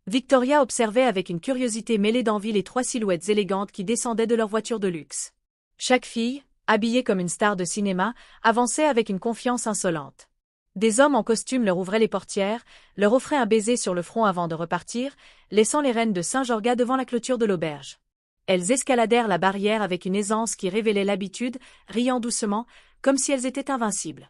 Victoria observait avec une curiosité mêlée d'envie les trois silhouettes élégantes qui descendaient de leur voiture de luxe. Chaque fille, habillée comme une star de cinéma, avançait avec une confiance insolente. Des hommes en costume leur ouvraient les portières, leur offraient un baiser sur le front avant de repartir, laissant les reines de Saint-Jorga devant la clôture de l'auberge. Elles escaladèrent la barrière avec une aisance qui révélait l'habitude, riant doucement, comme si elles étaient invincibles.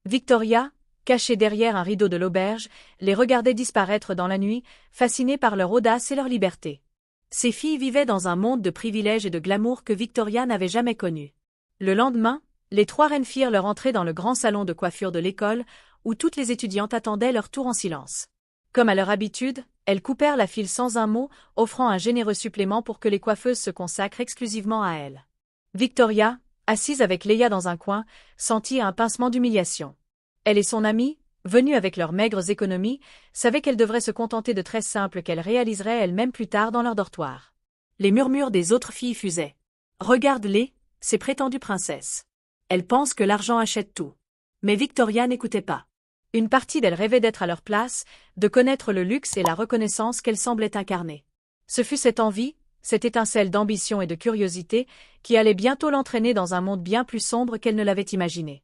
Victoria, cachée derrière un rideau de l'auberge, les regardait disparaître dans la nuit, fascinée par leur audace et leur liberté. Ces filles vivaient dans un monde de privilèges et de glamour que Victoria n'avait jamais connu. Le lendemain, les trois reines firent leur entrée dans le grand salon de coiffure de l'école, où toutes les étudiantes attendaient leur tour en silence. Comme à leur habitude, elles coupèrent la file sans un mot, offrant un généreux supplément pour que les coiffeuses se consacrent exclusivement à elles. Victoria, assise avec Leia dans un coin, sentit un pincement d'humiliation. Elle et son amie, venues avec leurs maigres économies, savaient qu'elles devraient se contenter de tresses simples qu'elles réaliseraient elles-mêmes plus tard dans leur dortoir. Les murmures des autres filles fusaient. « Regarde-les, ces prétendues princesses. Elles pensent que l'argent achète tout. » Mais Victoria n'écoutait pas. Une partie d'elle rêvait d'être à leur place, de connaître le luxe et la reconnaissance qu'elle semblait incarner. Ce fut cette envie, cette étincelle d'ambition et de curiosité, qui allait bientôt l'entraîner dans un monde bien plus sombre qu'elle ne l'avait imaginé.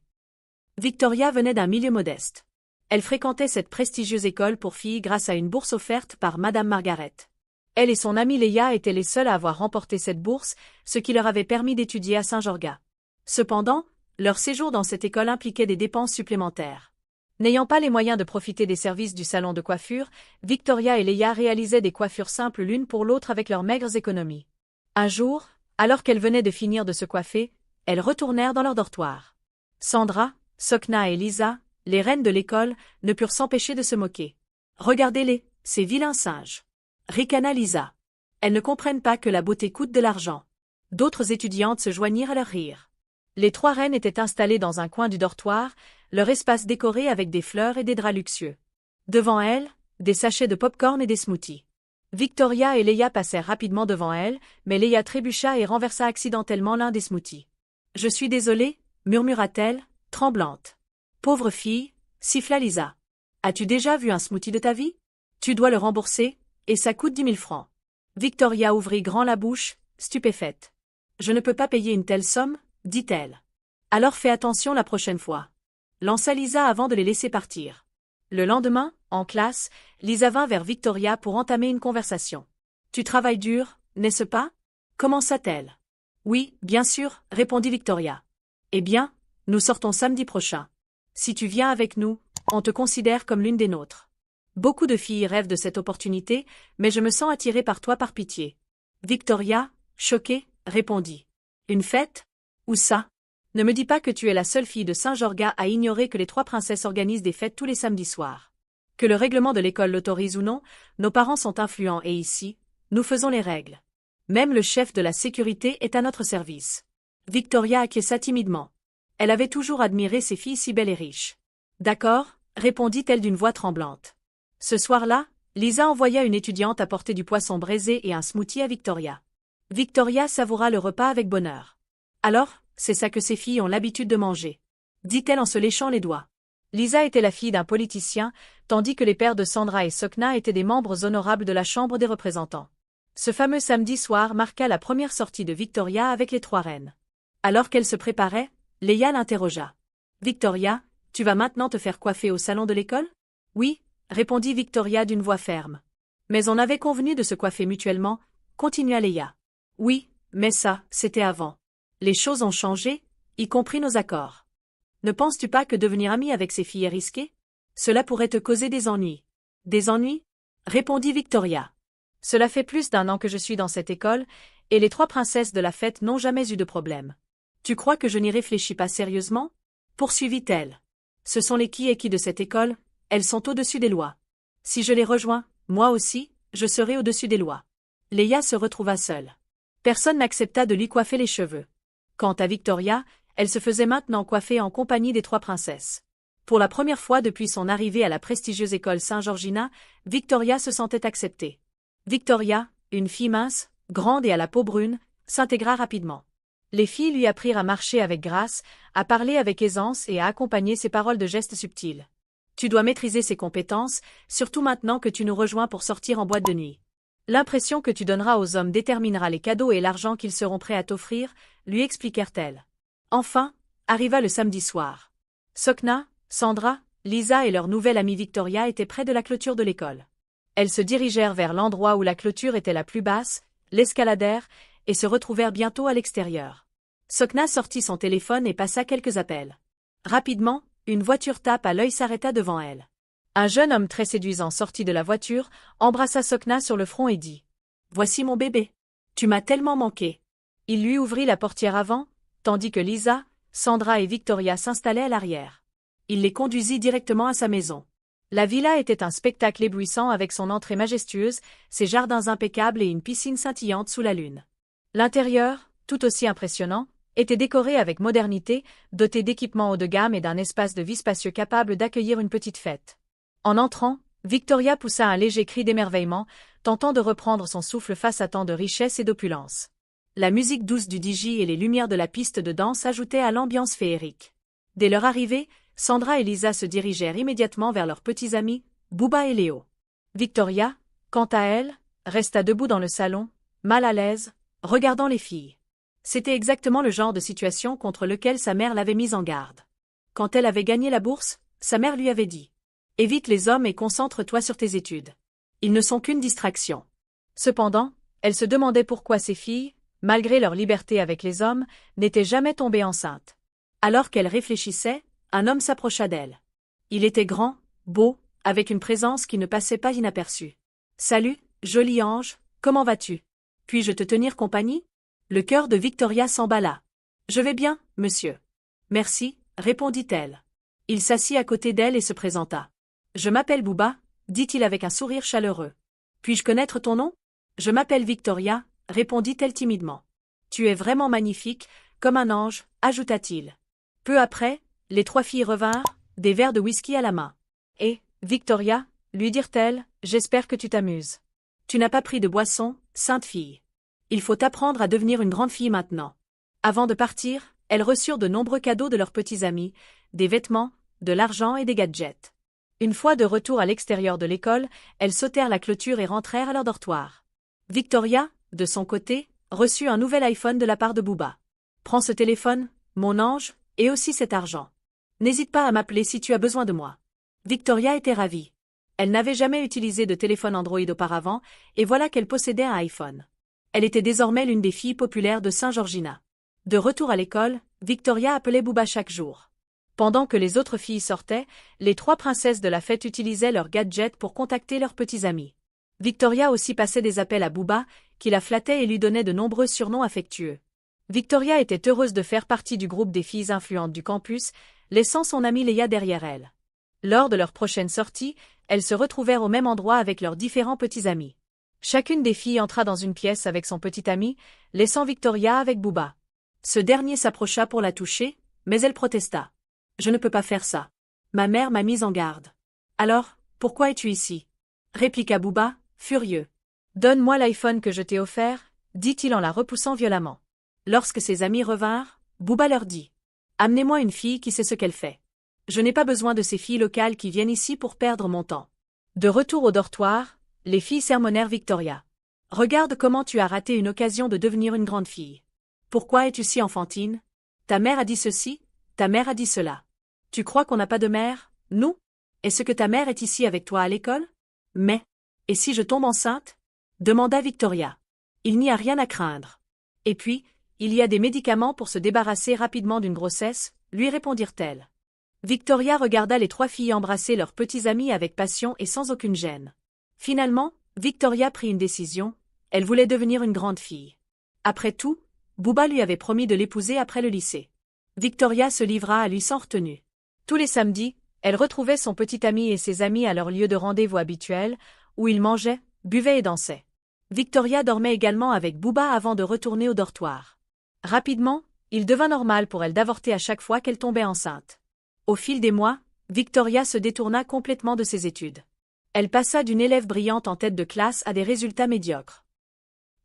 Victoria venait d'un milieu modeste. Elle fréquentait cette prestigieuse école pour filles grâce à une bourse offerte par Madame Margaret. Elle et son amie Leia étaient les seules à avoir remporté cette bourse, ce qui leur avait permis d'étudier à Saint-Jorga. Cependant, leur séjour dans cette école impliquait des dépenses supplémentaires. N'ayant pas les moyens de profiter des services du salon de coiffure, Victoria et Leia réalisaient des coiffures simples l'une pour l'autre avec leurs maigres économies. Un jour, alors qu'elles venaient de finir de se coiffer, elles retournèrent dans leur dortoir. Sandra, Sokna et Lisa, les reines de l'école, ne purent s'empêcher de se moquer. « Regardez-les, ces vilains singes !» ricana Lisa. Elles ne comprennent pas que la beauté coûte de l'argent. D'autres étudiantes se joignirent à leur rire. Les trois reines étaient installées dans un coin du dortoir, leur espace décoré avec des fleurs et des draps luxueux. Devant elles, des sachets de pop-corn et des smoothies. Victoria et Leia passèrent rapidement devant elles, mais Leia trébucha et renversa accidentellement l'un des smoothies. « Je suis désolée, murmura-t-elle, tremblante. « Pauvre fille, siffla Lisa. As-tu déjà vu un smoothie de ta vie? Tu dois le rembourser, et ça coûte 10 000 francs. » Victoria ouvrit grand la bouche, stupéfaite. « Je ne peux pas payer une telle somme, dit-elle. Alors fais attention la prochaine fois. » Lança Lisa avant de les laisser partir. Le lendemain, en classe, Lisa vint vers Victoria pour entamer une conversation. « Tu travailles dur, n'est-ce pas » commença-t-elle. « Oui, bien sûr, répondit Victoria. « Eh bien, nous sortons samedi prochain. Si tu viens avec nous, on te considère comme l'une des nôtres. Beaucoup de filles rêvent de cette opportunité, mais je me sens attirée par toi par pitié. » Victoria, choquée, répondit. « Une fête? Où ça? Ne me dis pas que tu es la seule fille de Saint-Jorga à ignorer que les trois princesses organisent des fêtes tous les samedis soirs. Que le règlement de l'école l'autorise ou non, nos parents sont influents et ici, nous faisons les règles. Même le chef de la sécurité est à notre service. » Victoria acquiesça timidement. Elle avait toujours admiré ces filles si belles et riches. « D'accord, » répondit-elle d'une voix tremblante. Ce soir-là, Lisa envoya une étudiante apporter du poisson braisé et un smoothie à Victoria. Victoria savoura le repas avec bonheur. « Alors, c'est ça que ces filles ont l'habitude de manger », dit-elle en se léchant les doigts. Lisa était la fille d'un politicien, tandis que les pères de Sandra et Sokna étaient des membres honorables de la Chambre des représentants. Ce fameux samedi soir marqua la première sortie de Victoria avec les trois reines. Alors qu'elle se préparait, Leia l'interrogea. « Victoria, tu vas maintenant te faire coiffer au salon de l'école » ? « Oui, » répondit Victoria d'une voix ferme. « Mais on avait convenu de se coiffer mutuellement, » continua Leia. « Oui, mais ça, c'était avant. Les choses ont changé, y compris nos accords. Ne penses-tu pas que devenir amie avec ces filles est risqué? Cela pourrait te causer des ennuis. »« Des ennuis ?» répondit Victoria. « Cela fait plus d'1 an que je suis dans cette école, et les trois princesses de la fête n'ont jamais eu de problème. Tu crois que je n'y réfléchis pas sérieusement ?» poursuivit-elle. « Ce sont les qui et qui de cette école, elles sont au-dessus des lois. Si je les rejoins, moi aussi, je serai au-dessus des lois. » Leia se retrouva seule. Personne n'accepta de lui coiffer les cheveux. Quant à Victoria, elle se faisait maintenant coiffer en compagnie des trois princesses. Pour la première fois depuis son arrivée à la prestigieuse école Saint-Georgina, Victoria se sentait acceptée. Victoria, une fille mince, grande et à la peau brune, s'intégra rapidement. Les filles lui apprirent à marcher avec grâce, à parler avec aisance et à accompagner ses paroles de gestes subtils. Tu dois maîtriser ses compétences, surtout maintenant que tu nous rejoins pour sortir en boîte de nuit. L'impression que tu donneras aux hommes déterminera les cadeaux et l'argent qu'ils seront prêts à t'offrir, lui expliquèrent-elles. Enfin, arriva le samedi soir. Sokna, Sandra, Lisa et leur nouvelle amie Victoria étaient près de la clôture de l'école. Elles se dirigèrent vers l'endroit où la clôture était la plus basse, l'escaladèrent, et se retrouvèrent bientôt à l'extérieur. Sokna sortit son téléphone et passa quelques appels. Rapidement, une voiture tape à l'œil s'arrêta devant elle. Un jeune homme très séduisant sortit de la voiture, embrassa Sokna sur le front et dit « Voici mon bébé. Tu m'as tellement manqué. » Il lui ouvrit la portière avant, tandis que Lisa, Sandra et Victoria s'installaient à l'arrière. Il les conduisit directement à sa maison. La villa était un spectacle éblouissant avec son entrée majestueuse, ses jardins impeccables et une piscine scintillante sous la lune. L'intérieur, tout aussi impressionnant, était décoré avec modernité, doté d'équipements haut de gamme et d'un espace de vie spacieux capable d'accueillir une petite fête. En entrant, Victoria poussa un léger cri d'émerveillement, tentant de reprendre son souffle face à tant de richesse et d'opulence. La musique douce du DJ et les lumières de la piste de danse ajoutaient à l'ambiance féerique. Dès leur arrivée, Sandra et Lisa se dirigèrent immédiatement vers leurs petits amis, Booba et Léo. Victoria, quant à elle, resta debout dans le salon, mal à l'aise, regardant les filles. C'était exactement le genre de situation contre lequel sa mère l'avait mise en garde. Quand elle avait gagné la bourse, sa mère lui avait dit « Évite les hommes et concentre-toi sur tes études. Ils ne sont qu'une distraction. » Cependant, elle se demandait pourquoi ces filles, malgré leur liberté avec les hommes, n'étaient jamais tombées enceintes. Alors qu'elle réfléchissait, un homme s'approcha d'elle. Il était grand, beau, avec une présence qui ne passait pas inaperçue. « Salut, joli ange, comment vas-tu? Puis-je te tenir compagnie ?» Le cœur de Victoria s'emballa. « Je vais bien, monsieur. »« Merci, » répondit-elle. Il s'assit à côté d'elle et se présenta. « Je m'appelle Booba, » dit-il avec un sourire chaleureux. « Puis-je connaître ton nom ? » « Je m'appelle Victoria, » répondit-elle timidement. « Tu es vraiment magnifique, comme un ange, » ajouta-t-il. Peu après, les trois filles revinrent, des verres de whisky à la main. « Et, Victoria, » lui dirent-elles, « j'espère que tu t'amuses. Tu n'as pas pris de boisson, sainte fille. Il faut apprendre à devenir une grande fille maintenant. » Avant de partir, elles reçurent de nombreux cadeaux de leurs petits amis, des vêtements, de l'argent et des gadgets. Une fois de retour à l'extérieur de l'école, elles sautèrent la clôture et rentrèrent à leur dortoir. Victoria, de son côté, reçut un nouvel iPhone de la part de Booba. « Prends ce téléphone, mon ange, et aussi cet argent. N'hésite pas à m'appeler si tu as besoin de moi. » Victoria était ravie. Elle n'avait jamais utilisé de téléphone Android auparavant, et voilà qu'elle possédait un iPhone. Elle était désormais l'une des filles populaires de Saint-Georgina. De retour à l'école, Victoria appelait Booba chaque jour. Pendant que les autres filles sortaient, les trois princesses de la fête utilisaient leurs gadgets pour contacter leurs petits amis. Victoria aussi passait des appels à Booba, qui la flattait et lui donnait de nombreux surnoms affectueux. Victoria était heureuse de faire partie du groupe des filles influentes du campus, laissant son amie Léa derrière elle. Lors de leur prochaine sortie, elles se retrouvèrent au même endroit avec leurs différents petits amis. Chacune des filles entra dans une pièce avec son petit ami, laissant Victoria avec Booba. Ce dernier s'approcha pour la toucher, mais elle protesta. « Je ne peux pas faire ça. Ma mère m'a mise en garde. »« Alors, pourquoi es-tu ici ?» répliqua Booba, furieux. « Donne-moi l'iPhone que je t'ai offert, » dit-il en la repoussant violemment. Lorsque ses amis revinrent, Booba leur dit « Amenez-moi une fille qui sait ce qu'elle fait. Je n'ai pas besoin de ces filles locales qui viennent ici pour perdre mon temps. » De retour au dortoir, les filles sermonnèrent Victoria. « Regarde comment tu as raté une occasion de devenir une grande fille. Pourquoi es-tu si enfantine? Ta mère a dit ceci, ta mère a dit cela. Tu crois qu'on n'a pas de mère, nous? Est-ce que ta mère est ici avec toi à l'école? Mais, et si je tombe enceinte? Demanda Victoria. Il n'y a rien à craindre. Et puis, il y a des médicaments pour se débarrasser rapidement d'une grossesse, lui répondirent-elles. Victoria regarda les trois filles embrasser leurs petits amis avec passion et sans aucune gêne. Finalement, Victoria prit une décision, elle voulait devenir une grande fille. Après tout, Booba lui avait promis de l'épouser après le lycée. Victoria se livra à lui sans retenue. Tous les samedis, elle retrouvait son petit ami et ses amis à leur lieu de rendez-vous habituel, où ils mangeaient, buvaient et dansaient. Victoria dormait également avec Booba avant de retourner au dortoir. Rapidement, il devint normal pour elle d'avorter à chaque fois qu'elle tombait enceinte. Au fil des mois, Victoria se détourna complètement de ses études. Elle passa d'une élève brillante en tête de classe à des résultats médiocres.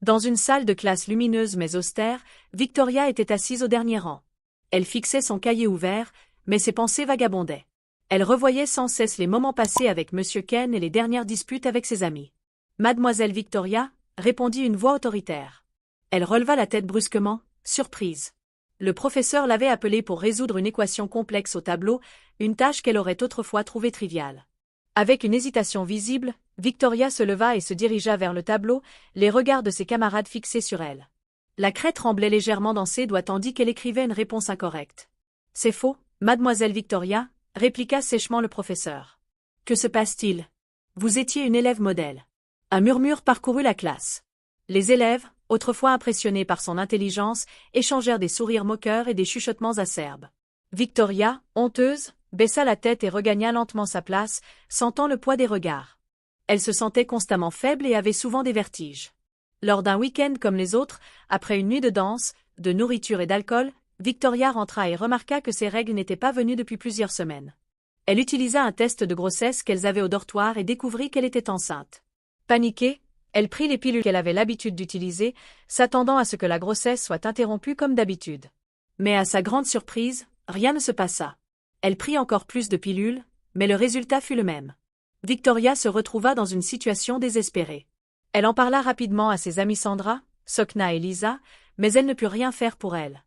Dans une salle de classe lumineuse mais austère, Victoria était assise au dernier rang. Elle fixait son cahier ouvert, mais ses pensées vagabondaient. Elle revoyait sans cesse les moments passés avec Monsieur Ken et les dernières disputes avec ses amis. Mademoiselle Victoria, répondit une voix autoritaire. Elle releva la tête brusquement, surprise. Le professeur l'avait appelée pour résoudre une équation complexe au tableau, une tâche qu'elle aurait autrefois trouvée triviale. Avec une hésitation visible, Victoria se leva et se dirigea vers le tableau, les regards de ses camarades fixés sur elle. La craie tremblait légèrement dans ses doigts tandis qu'elle écrivait une réponse incorrecte. « C'est faux, mademoiselle Victoria », répliqua sèchement le professeur. « Que se passe-t-il? Vous étiez une élève modèle. » Un murmure parcourut la classe. Les élèves, autrefois impressionnés par son intelligence, échangèrent des sourires moqueurs et des chuchotements acerbes. Victoria, honteuse, baissa la tête et regagna lentement sa place, sentant le poids des regards. Elle se sentait constamment faible et avait souvent des vertiges. Lors d'un week-end comme les autres, après une nuit de danse, de nourriture et d'alcool, Victoria rentra et remarqua que ses règles n'étaient pas venues depuis plusieurs semaines. Elle utilisa un test de grossesse qu'elles avaient au dortoir et découvrit qu'elle était enceinte. Paniquée, elle prit les pilules qu'elle avait l'habitude d'utiliser, s'attendant à ce que la grossesse soit interrompue comme d'habitude. Mais à sa grande surprise, rien ne se passa. Elle prit encore plus de pilules, mais le résultat fut le même. Victoria se retrouva dans une situation désespérée. Elle en parla rapidement à ses amies Sandra, Sokna et Lisa, mais elle ne put rien faire pour elle.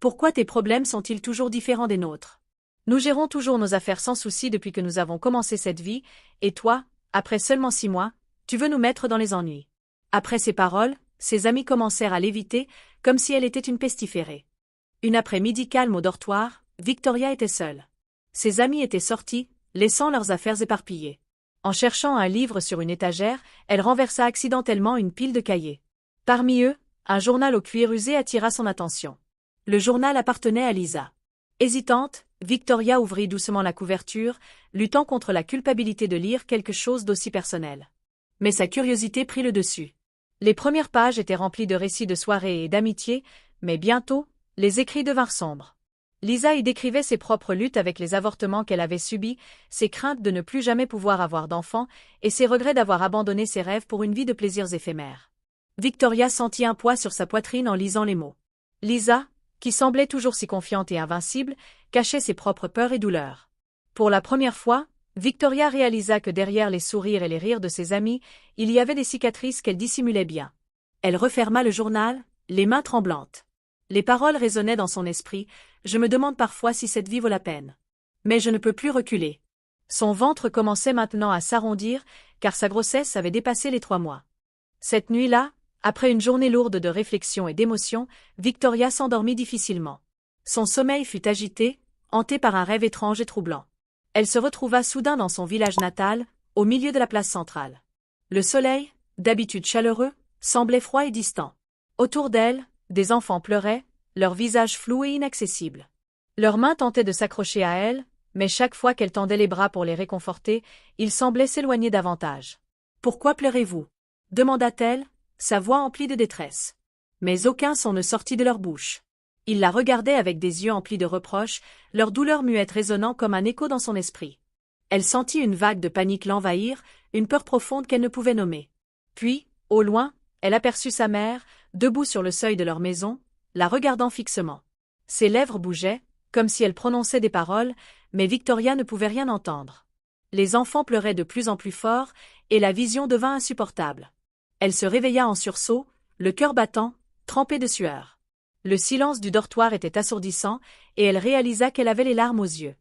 « Pourquoi tes problèmes sont-ils toujours différents des nôtres? Nous gérons toujours nos affaires sans souci depuis que nous avons commencé cette vie, et toi, après seulement 6 mois, tu veux nous mettre dans les ennuis. » Après ces paroles, ses amis commencèrent à l'éviter, comme si elle était une pestiférée. Une après-midi calme au dortoir, Victoria était seule. Ses amis étaient sortis, laissant leurs affaires éparpillées. En cherchant un livre sur une étagère, elle renversa accidentellement une pile de cahiers. Parmi eux, un journal au cuir usé attira son attention. Le journal appartenait à Lisa. Hésitante, Victoria ouvrit doucement la couverture, luttant contre la culpabilité de lire quelque chose d'aussi personnel. Mais sa curiosité prit le dessus. Les premières pages étaient remplies de récits de soirées et d'amitié, mais bientôt, les écrits devinrent sombres. Lisa y décrivait ses propres luttes avec les avortements qu'elle avait subis, ses craintes de ne plus jamais pouvoir avoir d'enfants, et ses regrets d'avoir abandonné ses rêves pour une vie de plaisirs éphémères. Victoria sentit un poids sur sa poitrine en lisant les mots. Lisa, qui semblait toujours si confiante et invincible, cachait ses propres peurs et douleurs. Pour la première fois, Victoria réalisa que derrière les sourires et les rires de ses amis, il y avait des cicatrices qu'elle dissimulait bien. Elle referma le journal, les mains tremblantes. Les paroles résonnaient dans son esprit, « Je me demande parfois si cette vie vaut la peine. Mais je ne peux plus reculer. » Son ventre commençait maintenant à s'arrondir, car sa grossesse avait dépassé les 3 mois. Cette nuit-là, après une journée lourde de réflexion et d'émotion, Victoria s'endormit difficilement. Son sommeil fut agité, hanté par un rêve étrange et troublant. Elle se retrouva soudain dans son village natal, au milieu de la place centrale. Le soleil, d'habitude chaleureux, semblait froid et distant. Autour d'elle, des enfants pleuraient, leurs visages flous et inaccessibles. Leurs mains tentaient de s'accrocher à elle, mais chaque fois qu'elle tendait les bras pour les réconforter, ils semblaient s'éloigner davantage. « Pourquoi pleurez-vous » demanda-t-elle, sa voix emplie de détresse. Mais aucun son ne sortit de leur bouche. Ils la regardaient avec des yeux emplis de reproches, leur douleur muette résonnant comme un écho dans son esprit. Elle sentit une vague de panique l'envahir, une peur profonde qu'elle ne pouvait nommer. Puis, au loin, elle aperçut sa mère, debout sur le seuil de leur maison, la regardant fixement. Ses lèvres bougeaient, comme si elle prononçait des paroles, mais Victoria ne pouvait rien entendre. Les enfants pleuraient de plus en plus fort, et la vision devint insupportable. Elle se réveilla en sursaut, le cœur battant, trempé de sueur. Le silence du dortoir était assourdissant, et elle réalisa qu'elle avait les larmes aux yeux.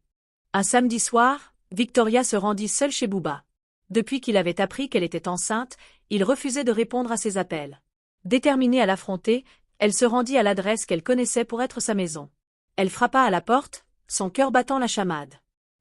Un samedi soir, Victoria se rendit seule chez Bouba. Depuis qu'il avait appris qu'elle était enceinte, il refusait de répondre à ses appels. Déterminée à l'affronter, elle se rendit à l'adresse qu'elle connaissait pour être sa maison. Elle frappa à la porte, son cœur battant la chamade.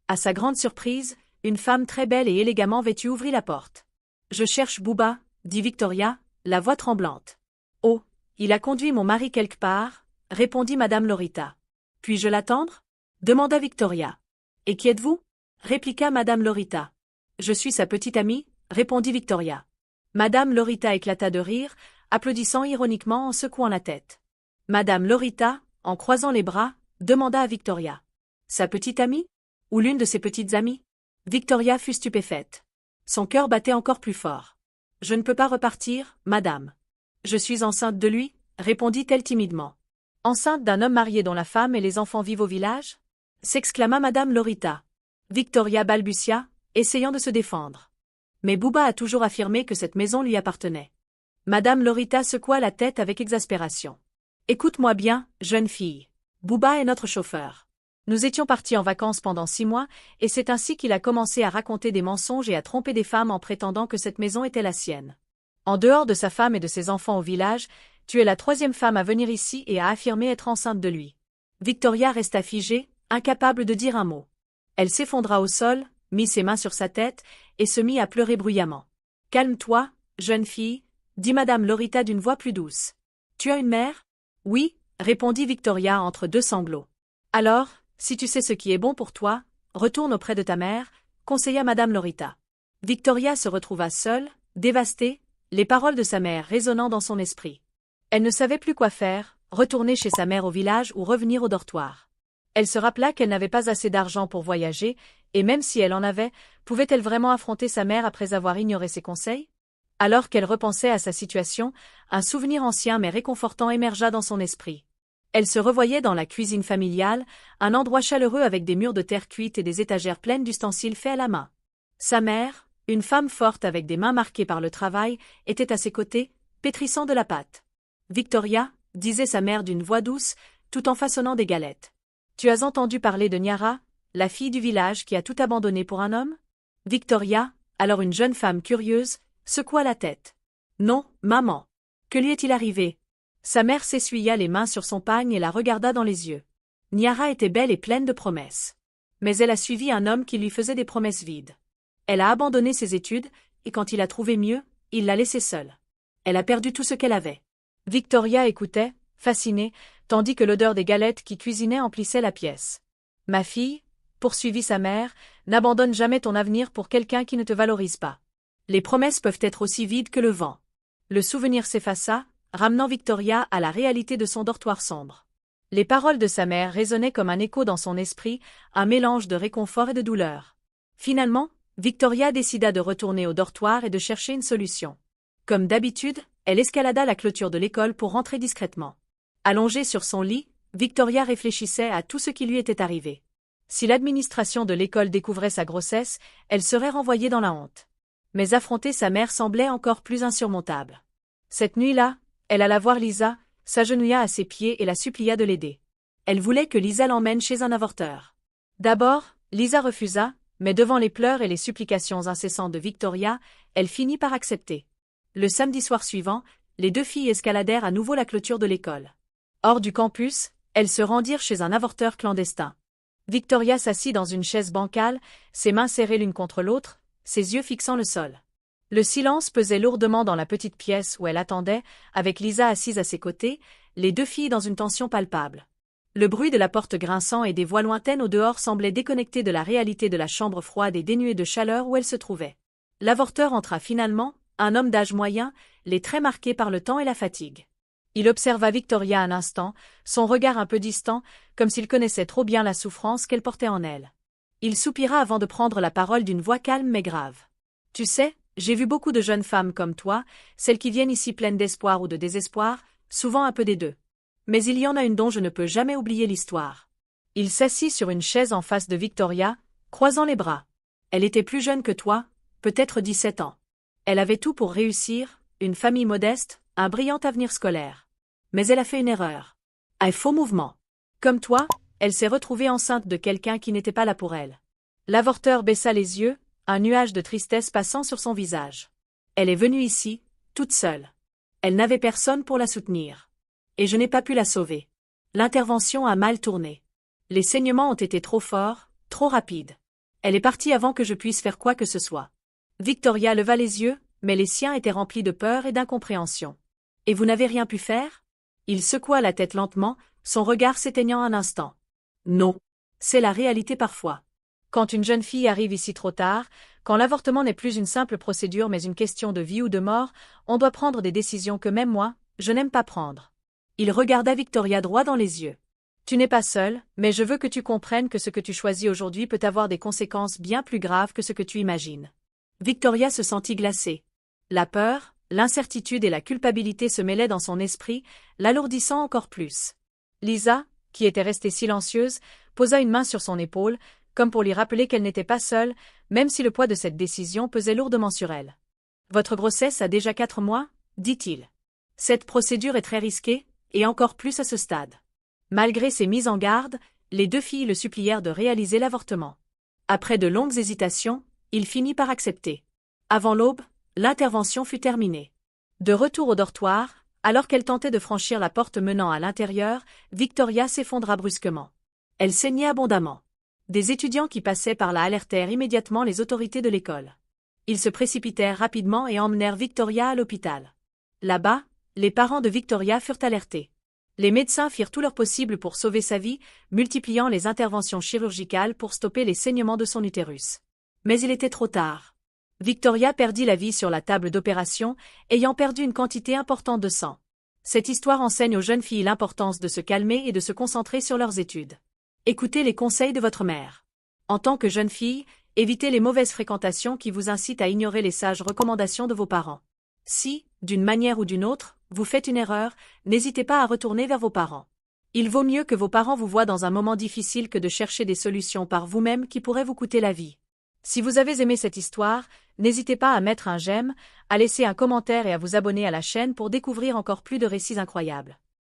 À sa grande surprise, une femme très belle et élégamment vêtue ouvrit la porte. « Je cherche Bouba », dit Victoria, la voix tremblante. « Oh, il a conduit mon mari quelque part », répondit Madame Lorita. « Puis-je l'attendre » demanda Victoria. « Et qui êtes-vous » répliqua Madame Lorita. « Je suis sa petite amie », répondit Victoria. Madame Lorita éclata de rire, applaudissant ironiquement en secouant la tête. Madame Lorita, en croisant les bras, demanda à Victoria. « Sa petite amie ? Ou l'une de ses petites amies ?» Victoria fut stupéfaite. Son cœur battait encore plus fort. « Je ne peux pas repartir, madame. Je suis enceinte de lui, » répondit-elle timidement. « Enceinte d'un homme marié dont la femme et les enfants vivent au village » s'exclama Madame Lorita. Victoria balbutia, essayant de se défendre. Mais Bouba a toujours affirmé que cette maison lui appartenait. Madame Lorita secoua la tête avec exaspération. Écoute-moi bien, jeune fille. Bouba est notre chauffeur. Nous étions partis en vacances pendant 6 mois, et c'est ainsi qu'il a commencé à raconter des mensonges et à tromper des femmes en prétendant que cette maison était la sienne. En dehors de sa femme et de ses enfants au village, tu es la 3e femme à venir ici et à affirmer être enceinte de lui. Victoria resta figée, incapable de dire un mot. Elle s'effondra au sol, mit ses mains sur sa tête, et se mit à pleurer bruyamment. Calme-toi, jeune fille, dit Madame Lorita d'une voix plus douce. Tu as une mère? Oui, répondit Victoria entre 2 sanglots. Alors, si tu sais ce qui est bon pour toi, retourne auprès de ta mère, conseilla Madame Lorita. Victoria se retrouva seule, dévastée, les paroles de sa mère résonnant dans son esprit. Elle ne savait plus quoi faire, retourner chez sa mère au village ou revenir au dortoir. Elle se rappela qu'elle n'avait pas assez d'argent pour voyager, et même si elle en avait, pouvait-elle vraiment affronter sa mère après avoir ignoré ses conseils? Alors qu'elle repensait à sa situation, un souvenir ancien mais réconfortant émergea dans son esprit. Elle se revoyait dans la cuisine familiale, un endroit chaleureux avec des murs de terre cuite et des étagères pleines d'ustensiles faits à la main. Sa mère, une femme forte avec des mains marquées par le travail, était à ses côtés, pétrissant de la pâte. « Victoria, » disait sa mère d'une voix douce, tout en façonnant des galettes. « Tu as entendu parler de Niara, la fille du village qui a tout abandonné pour un homme ?» Victoria, alors une jeune femme curieuse, secoua la tête. « Non, maman. Que lui est-il arrivé ?» Sa mère s'essuya les mains sur son pagne et la regarda dans les yeux. Niara était belle et pleine de promesses. Mais elle a suivi un homme qui lui faisait des promesses vides. Elle a abandonné ses études, et quand il a trouvé mieux, il l'a laissée seule. Elle a perdu tout ce qu'elle avait. Victoria écoutait, fascinée, tandis que l'odeur des galettes qui cuisinaient emplissait la pièce. « Ma fille, » poursuivit sa mère, « n'abandonne jamais ton avenir pour quelqu'un qui ne te valorise pas. Les promesses peuvent être aussi vides que le vent. » Le souvenir s'effaça, ramenant Victoria à la réalité de son dortoir sombre. Les paroles de sa mère résonnaient comme un écho dans son esprit, un mélange de réconfort et de douleur. Finalement, Victoria décida de retourner au dortoir et de chercher une solution. Comme d'habitude, elle escalada la clôture de l'école pour rentrer discrètement. Allongée sur son lit, Victoria réfléchissait à tout ce qui lui était arrivé. Si l'administration de l'école découvrait sa grossesse, elle serait renvoyée dans la honte. Mais affronter sa mère semblait encore plus insurmontable. Cette nuit-là, elle alla voir Lisa, s'agenouilla à ses pieds et la supplia de l'aider. Elle voulait que Lisa l'emmène chez un avorteur. D'abord, Lisa refusa, mais devant les pleurs et les supplications incessantes de Victoria, elle finit par accepter. Le samedi soir suivant, les 2 filles escaladèrent à nouveau la clôture de l'école. Hors du campus, elles se rendirent chez un avorteur clandestin. Victoria s'assit dans une chaise bancale, ses mains serrées l'une contre l'autre, ses yeux fixant le sol. Le silence pesait lourdement dans la petite pièce où elle attendait, avec Lisa assise à ses côtés, les 2 filles dans une tension palpable. Le bruit de la porte grinçant et des voix lointaines au dehors semblait déconnecté de la réalité de la chambre froide et dénuée de chaleur où elle se trouvait. L'avorteur entra finalement, un homme d'âge moyen, les traits marqués par le temps et la fatigue. Il observa Victoria un instant, son regard un peu distant, comme s'il connaissait trop bien la souffrance qu'elle portait en elle. Il soupira avant de prendre la parole d'une voix calme mais grave. « Tu sais, j'ai vu beaucoup de jeunes femmes comme toi, celles qui viennent ici pleines d'espoir ou de désespoir, souvent un peu des deux. Mais il y en a une dont je ne peux jamais oublier l'histoire. » Il s'assit sur une chaise en face de Victoria, croisant les bras. Elle était plus jeune que toi, peut-être 17 ans. Elle avait tout pour réussir, une famille modeste, un brillant avenir scolaire. Mais elle a fait une erreur. Un faux mouvement. Comme toi, elle s'est retrouvée enceinte de quelqu'un qui n'était pas là pour elle. L'avorteur baissa les yeux, un nuage de tristesse passant sur son visage. Elle est venue ici, toute seule. Elle n'avait personne pour la soutenir. Et je n'ai pas pu la sauver. L'intervention a mal tourné. Les saignements ont été trop forts, trop rapides. Elle est partie avant que je puisse faire quoi que ce soit. Victoria leva les yeux, mais les siens étaient remplis de peur et d'incompréhension. Et vous n'avez rien pu faire? Il secoua la tête lentement, son regard s'éteignant un instant. Non. C'est la réalité parfois. Quand une jeune fille arrive ici trop tard, quand l'avortement n'est plus une simple procédure mais une question de vie ou de mort, on doit prendre des décisions que même moi, je n'aime pas prendre. Il regarda Victoria droit dans les yeux. Tu n'es pas seule, mais je veux que tu comprennes que ce que tu choisis aujourd'hui peut avoir des conséquences bien plus graves que ce que tu imagines. Victoria se sentit glacée. La peur, l'incertitude et la culpabilité se mêlaient dans son esprit, l'alourdissant encore plus. Lisa, qui était restée silencieuse, posa une main sur son épaule, comme pour lui rappeler qu'elle n'était pas seule, même si le poids de cette décision pesait lourdement sur elle. « Votre grossesse a déjà 4 mois ?» dit-il. « Cette procédure est très risquée, et encore plus à ce stade. » Malgré ces mises en garde, les 2 filles le supplièrent de réaliser l'avortement. Après de longues hésitations, il finit par accepter. Avant l'aube, l'intervention fut terminée. De retour au dortoir, alors qu'elle tentait de franchir la porte menant à l'intérieur, Victoria s'effondra brusquement. Elle saignait abondamment. Des étudiants qui passaient par là alertèrent immédiatement les autorités de l'école. Ils se précipitèrent rapidement et emmenèrent Victoria à l'hôpital. Là-bas, les parents de Victoria furent alertés. Les médecins firent tout leur possible pour sauver sa vie, multipliant les interventions chirurgicales pour stopper les saignements de son utérus. Mais il était trop tard. Victoria perdit la vie sur la table d'opération, ayant perdu une quantité importante de sang. Cette histoire enseigne aux jeunes filles l'importance de se calmer et de se concentrer sur leurs études. Écoutez les conseils de votre mère. En tant que jeune fille, évitez les mauvaises fréquentations qui vous incitent à ignorer les sages recommandations de vos parents. Si, d'une manière ou d'une autre, vous faites une erreur, n'hésitez pas à retourner vers vos parents. Il vaut mieux que vos parents vous voient dans un moment difficile que de chercher des solutions par vous-même qui pourraient vous coûter la vie. Si vous avez aimé cette histoire, n'hésitez pas à mettre un j'aime, à laisser un commentaire et à vous abonner à la chaîne pour découvrir encore plus de récits incroyables.